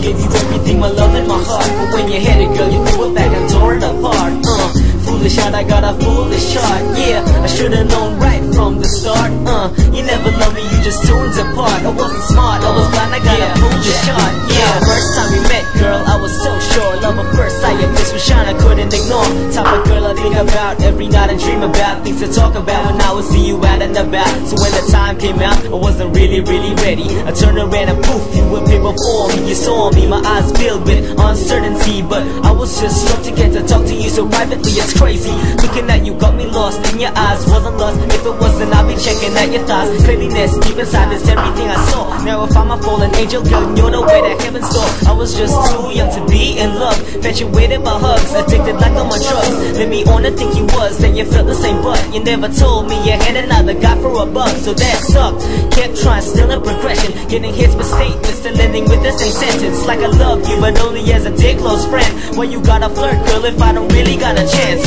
gave you everything, my love and my heart, but when you had it, girl, you threw it back and tore it apart. Foolish heart, I got a foolish heart. Yeah, I should've known right from the start. You never loved me, you just tuned apart. I wasn't smart, I was blind, I got a foolish heart. Yeah, first time we met, girl, I was so sure. Love at first sight, your face was shine, I couldn't ignore. Type of girl I think about every night and dream about. Things to talk about when I would see you out and about. So when the time came out, I wasn't really ready. I turned around and poof, you appeared before me. You saw me, my eyes filled with uncertainty, but I was just shocked to get to talk to you so privately. It's crazy, looking at you got me lost in your eyes. Wasn't lost, if it wasn't I'd be checking out your thoughts. Cleanliness deep inside is everything I saw. Now if I'm a fallen angel, girl, you're the way that heaven's door. I was just too young to be in love, infatuated by hugs, addicted like I'm on drugs. Let me on to think you was, then you felt the same, but you never told me you had another guy for a buck. So that sucked, kept trying, still in progression, getting hits but statements, still ending with the same sentence. Like I love you, but only as a dear close friend. Why you gotta flirt, girl, if I don't really got a chance,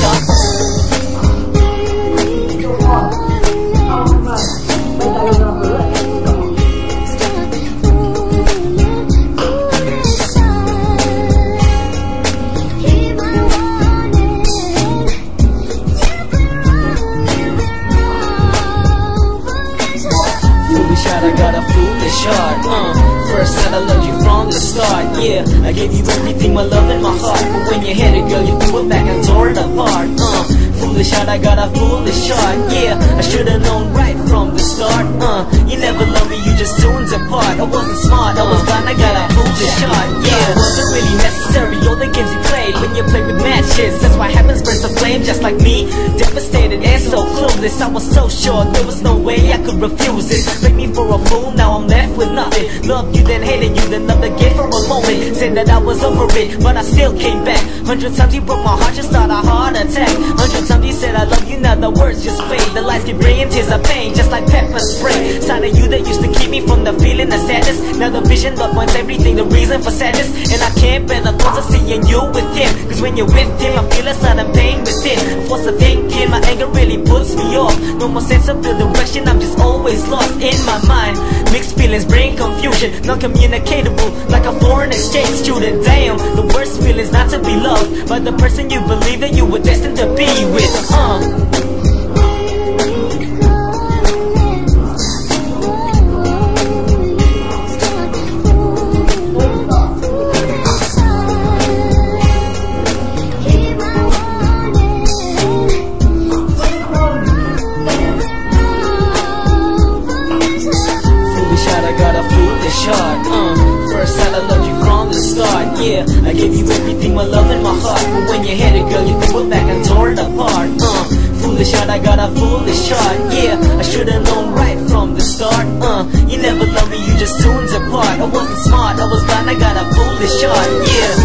I got a foolish heart. First time I loved you from the start. Yeah, I gave you everything, my love and my heart, but when you had it, girl, you threw it back and tore it apart. Foolish heart, I got a foolish heart. Yeah, I should've known right from the start. You never loved me, you just tuned apart. I wasn't smart, I was blind, I got a foolish heart. Yeah, it wasn't really necessary, all the games you played when you played with matches. That's why heaven burst a flame just like me, devastated and so clueless. I was so sure there was no way I could refuse it. Make me for a fool, now I'm left with nothing. Loved you, then hated you, then loved again for a moment. Said that I was over it, but I still came back. 100 times you broke my heart, just thought a heart attack. 100 times you said I love you, now the words just fade. The lights keep bringing tears of pain, just like pepper spray. Side of you that used to keep me from the feeling of sadness. Now the vision that points everything, the reason for sadness. And I can't bear the thoughts of seeing you with him, cause when you're with him, I feel a sudden pain within. Force of thinking, my anger really puts me off. No more sense of the direction, I'm just always lost in my mind. Mixed feelings bring confusion, non-communicatable, like a foreign exchange student. Damn, the worst feeling's not to be loved by the person you believe that you were destined to be with. First time I loved you from the start. Yeah, I gave you everything, my love and my heart, but when you had it, girl, you threw it back and tore it apart. Foolish heart, I got a foolish heart. Yeah, I should've known right from the start. You never loved me, you just tuned apart. I wasn't smart, I was blind, I got a foolish heart. Yeah.